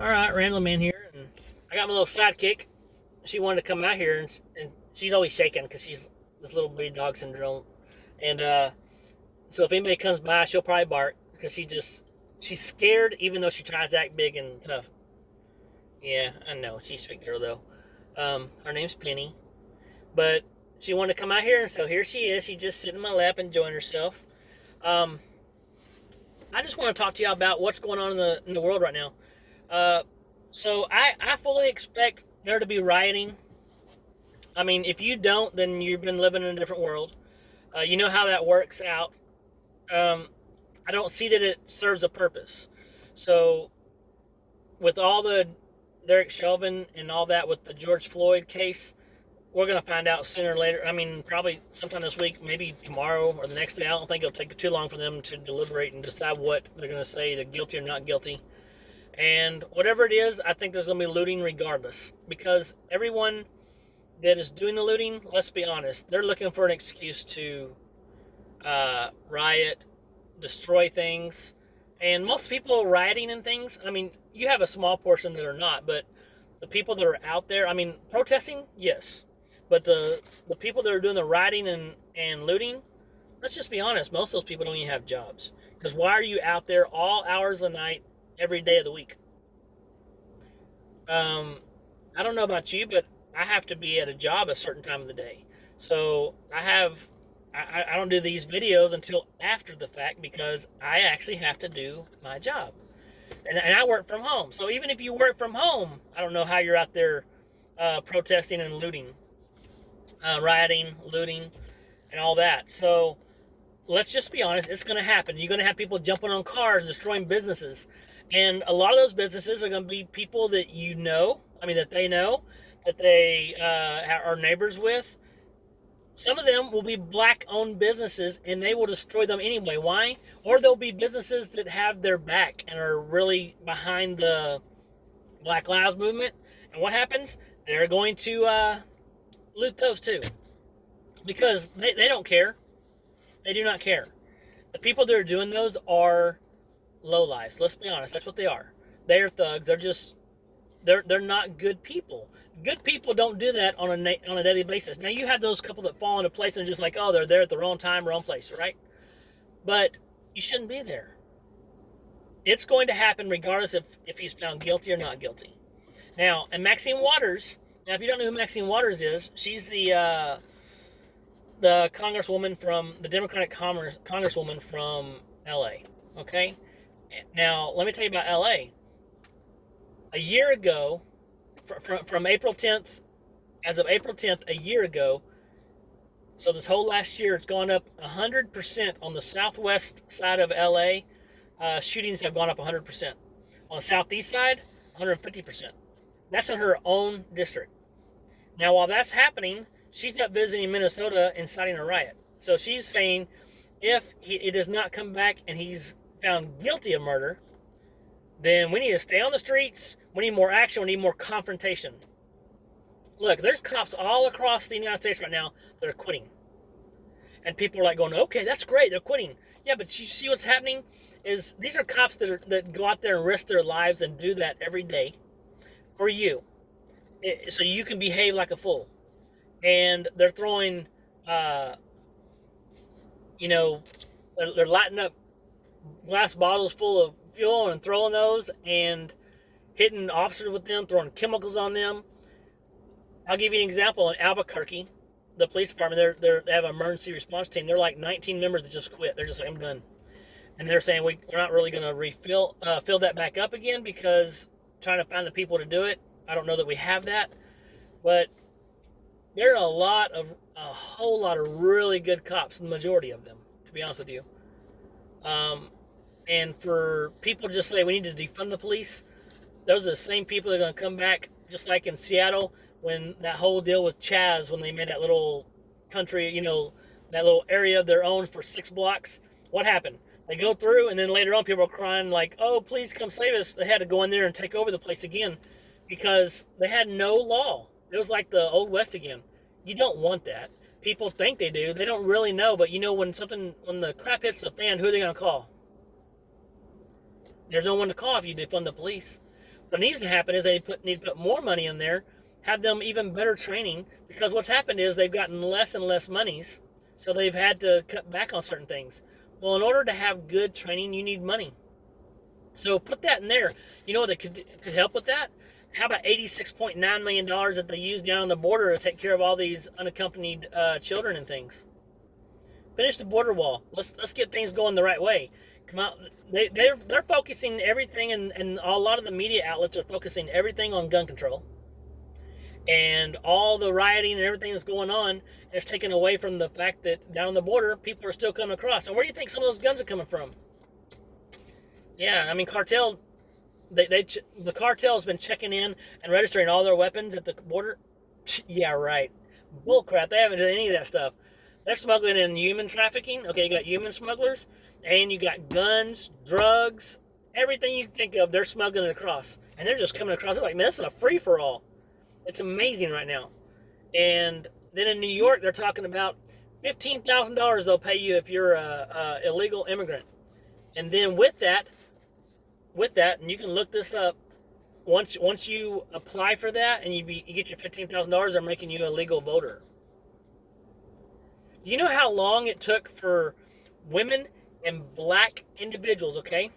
All right, Ramblin here, and I got my little sidekick. She wanted to come out here, and she's always shaking because she's this little bitty dog syndrome, and so if anybody comes by, she'll probably bark because she's scared, even though she tries to act big and tough. Yeah, I know she's a sweet girl though. Her name's Penny, but she wanted to come out here, and so here she is. She's just sitting in my lap enjoying herself. Um, I just want to talk to y'all about what's going on in the world right now. Uh, so I fully expect there to be rioting. I mean, if you don't, then you've been living in a different world. You know how that works out. Um, I don't see that it serves a purpose. So with all the Derek Chauvin and all that with the George Floyd case, we're going to find out sooner or later. I mean, probably sometime this week, maybe tomorrow or the next day. I don't think it'll take too long for them to deliberate and decide what they're going to say, they're guilty or not guilty. And whatever it is, I think there's going to be looting regardless. Because everyone that is doing the looting, let's be honest, they're looking for an excuse to riot, destroy things. And most people rioting and things, I mean, you have a small portion that are not, but the people that are out there, I mean, protesting, yes. But the people that are doing the rioting and looting, let's just be honest, most of those people don't even have jobs. Because why are you out there all hours of the night, every day of the week? Um, I don't know about you, but I have to be at a job a certain time of the day. So I don't do these videos until after the fact because I actually have to do my job. And I work from home. So even if you work from home, I don't know how you're out there protesting and looting, rioting, looting, and all that. So let's just be honest, it's going to happen. You're going to have people jumping on cars, destroying businesses. And a lot of those businesses are going to be people that you know, I mean, that they know, that they are neighbors with. Some of them will be black owned businesses and they will destroy them anyway. Why? Or there'll be businesses that have their back and are really behind the Black Lives Movement. And what happens? They're going to loot those too. Because they don't care. They do not care. The people that are doing those are low lives. Let's be honest. That's what they are. They are thugs. They're not good people. Good people don't do that on a daily basis. Now you have those couple that fall into place and just like, oh, they're there at the wrong time, wrong place, right? But you shouldn't be there. It's going to happen regardless if he's found guilty or not guilty. Now, and Maxine Waters. Now, if you don't know who Maxine Waters is, she's the congresswoman from the Democratic congresswoman from L.A. Okay. Now, let me tell you about L.A. A year ago, from April 10th, as of April 10th, a year ago, so this whole last year, it's gone up 100% on the southwest side of LA. Shootings have gone up 100%. On the southeast side, 150%. That's in her own district. Now, while that's happening, she's up visiting Minnesota, inciting a riot. So she's saying if it does not come back and he's found guilty of murder, then we need to stay on the streets. We need more action. We need more confrontation. Look, there's cops all across the United States right now that are quitting. And people are like going, okay, that's great. They're quitting. Yeah, but you see what's happening is these are cops that go out there and risk their lives and do that every day for you. So you can behave like a fool. And they're throwing, you know, they're lighting up glass bottles full of fuel and throwing those and hitting officers with them, throwing chemicals on them. I'll give you an example. In Albuquerque, the police department, they have an emergency response team. They're like 19 members that just quit. They're just like, I'm done. And they're saying we're not really going to fill that back up again because trying to find the people to do it. I don't know that we have that. But there are a whole lot of really good cops, the majority of them, to be honest with you. And for people to just say we need to defund the police, those are the same people that are going to come back, just like in Seattle when that whole deal with Chaz, when they made that little country, that little area of their own for 6 blocks. What happened? They go through, and then later on, people are crying like, "Oh, please come save us!" They had to go in there and take over the place again because they had no law. It was like the Old West again. You don't want that. People think they do. They don't really know, but when the crap hits the fan, who are they going to call? There's no one to call if you defund the police. What needs to happen is they need to put more money in there, have them even better training, because what's happened is they've gotten less and less monies, so they've had to cut back on certain things. Well, in order to have good training, you need money. So put that in there. You know what that could help with that? How about $86.9 million that they use down on the border to take care of all these unaccompanied children and things? Finish the border wall. Let's get things going the right way. Come out. They're focusing everything, and a lot of the media outlets are focusing everything on gun control, and all the rioting and everything that's going on is taken away from the fact that down on the border people are still coming across. And where do you think some of those guns are coming from? Yeah, I mean, the cartel's been checking in and registering all their weapons at the border. Yeah, right. Bullcrap. They haven't done any of that stuff. They're smuggling in human trafficking. Okay, you got human smugglers, and you got guns, drugs, everything you can think of. They're smuggling it across, and they're just coming across. They're like, man, this is a free for all. It's amazing right now. And then in New York, they're talking about $15,000 they'll pay you if you're a illegal immigrant. And then with that, and you can look this up. Once you apply for that and you get your $15,000, they're making you a legal voter. Do you know how long it took for women and black individuals, okay,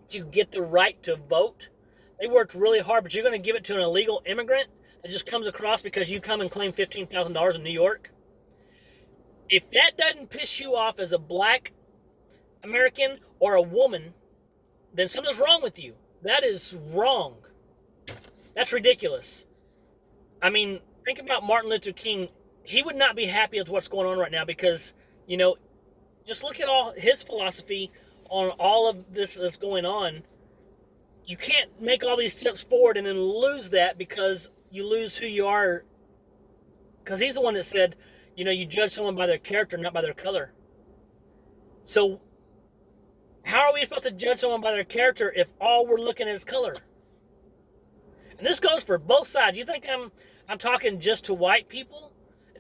to get the right to vote? They worked really hard, but you're going to give it to an illegal immigrant that just comes across because you come and claim $15,000 in New York? If that doesn't piss you off as a black American or a woman, then something's wrong with you. That is wrong. That's ridiculous. I mean, think about Martin Luther King. He would not be happy with what's going on right now because, just look at all his philosophy on all of this that's going on. You can't make all these steps forward and then lose that because you lose who you are. Because he's the one that said, you judge someone by their character, not by their color. So how are we supposed to judge someone by their character if all we're looking at is color? And this goes for both sides. You think I'm talking just to white people?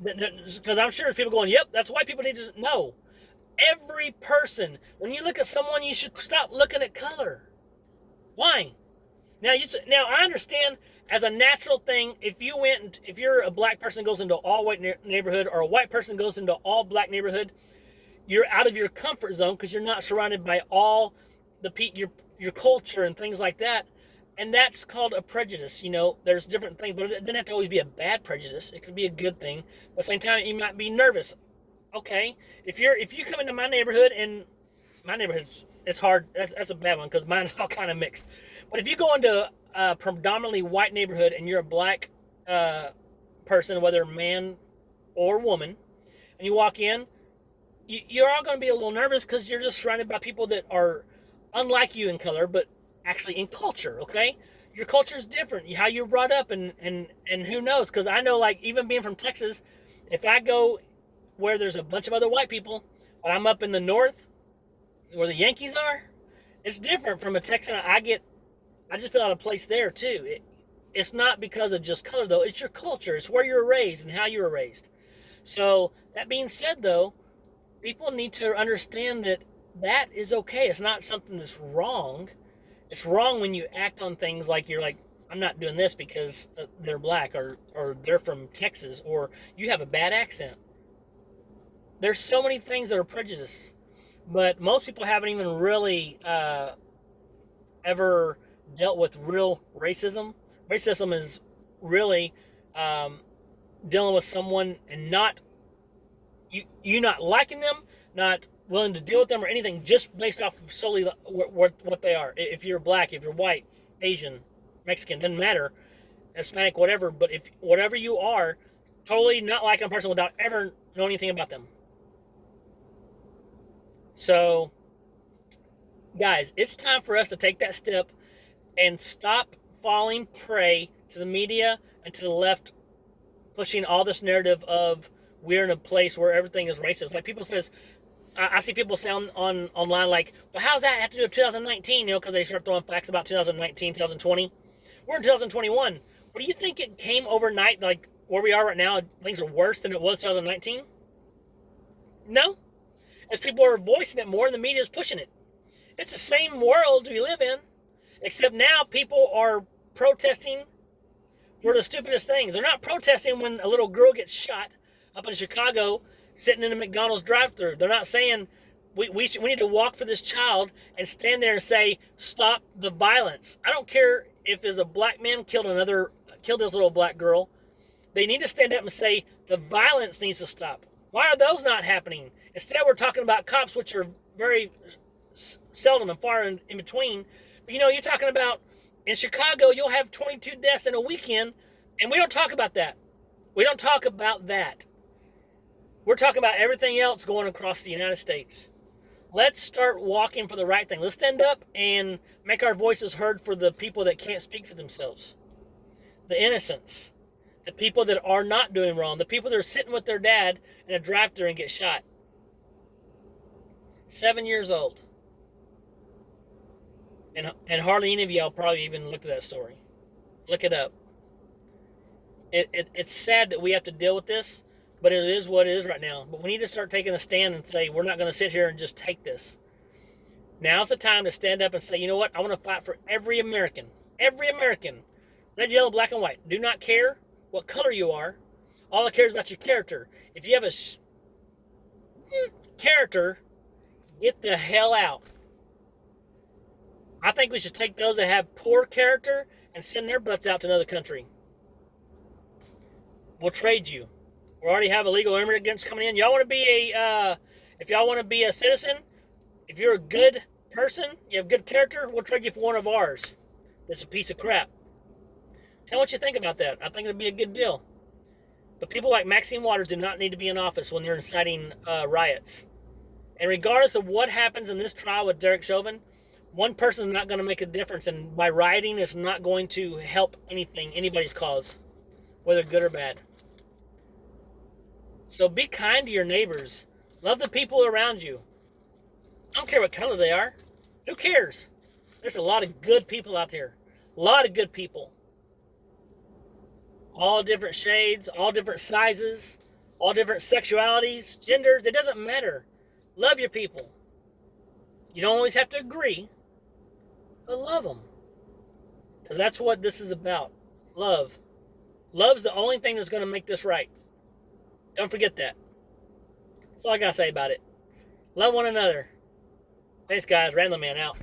Because I'm sure there's people going, yep, that's white people need to... No. Every person, when you look at someone, you should stop looking at color. Why? Now I understand as a natural thing, if you're a black person goes into all white neighborhood or a white person goes into all black neighborhood, you're out of your comfort zone because you're not surrounded by all your culture and things like that. And that's called a prejudice. There's different things, but it doesn't have to always be a bad prejudice. It could be a good thing. But at the same time, you might be nervous. Okay, if you come into my neighborhood, and my neighborhood's, it's hard. That's a bad one because mine's all kind of mixed. But if you go into a predominantly white neighborhood and you're a black person, whether man or woman, and you walk in, you're all going to be a little nervous because you're just surrounded by people that are unlike you in color, but actually in culture. Okay, your culture is different. How you're brought up, and who knows? Because I know, like, even being from Texas, if I go where there's a bunch of other white people, but I'm up in the north where the Yankees are, it's different from a Texan. I just feel out of place there too. It's not because of just color though. It's your culture. It's where you're raised and how you were raised. So that being said though, people need to understand that is okay. It's not something that's wrong. It's wrong when you act on things like you're like, I'm not doing this because they're black or they're from Texas or you have a bad accent. There's so many things that are prejudice, but most people haven't even really ever dealt with real racism. Racism is really dealing with someone and not you not liking them, not willing to deal with them or anything, just based off of solely what they are. If you're black, if you're white, Asian, Mexican, doesn't matter, Hispanic, whatever. But if whatever you are, totally not liking a person without ever knowing anything about them. So, guys, it's time for us to take that step and stop falling prey to the media and to the left pushing all this narrative of we're in a place where everything is racist. Like people says, I see people say online like, well, how's that have to do with 2019? Because they start throwing facts about 2019, 2020. We're in 2021. What do you think it came overnight? Like where we are right now, things are worse than it was 2019? No. As people are voicing it more and the media is pushing it. It's the same world we live in. Except now people are protesting for the stupidest things. They're not protesting when a little girl gets shot up in Chicago sitting in a McDonald's drive-thru. They're not saying we need to walk for this child and stand there and say, stop the violence. I don't care if there's a black man killed this little black girl. They need to stand up and say the violence needs to stop. Why are those not happening? Instead, we're talking about cops, which are very seldom and far in between. But you're talking about in Chicago, you'll have 22 deaths in a weekend, and we don't talk about that. We don't talk about that. We're talking about everything else going across the United States. Let's start walking for the right thing. Let's stand up and make our voices heard for the people that can't speak for themselves. The innocents. The people that are not doing wrong. The people that are sitting with their dad in a drive-thru and get shot. 7 years old. And hardly any of y'all probably even looked at that story. Look it up. It's sad that we have to deal with this, but it is what it is right now. But we need to start taking a stand and say, we're not going to sit here and just take this. Now's the time to stand up and say, you know what? I want to fight for every American. Every American. Red, yellow, black, and white. Do not care what color you are. All that cares about your character. If you have a character, get the hell out. I think we should take those that have poor character and send their butts out to another country. We'll trade you. We already have illegal immigrants coming in. Y'all want to be if y'all want to be a citizen, if you're a good person, you have good character, we'll trade you for one of ours. That's a piece of crap. Tell me what you think about that. I think it'd be a good deal. But people like Maxine Waters do not need to be in office when they're inciting riots. And regardless of what happens in this trial with Derek Chauvin, one person is not going to make a difference, and by rioting, it's not going to help anybody's cause, whether good or bad. So be kind to your neighbors. Love the people around you. I don't care what color they are. Who cares? There's a lot of good people out there. A lot of good people. All different shades, all different sizes, all different sexualities, genders. It doesn't matter. Love your people. You don't always have to agree, but love them. Because that's what this is about. Love. Love's the only thing that's going to make this right. Don't forget that. That's all I got to say about it. Love one another. Thanks, guys. Ramblin' Man out.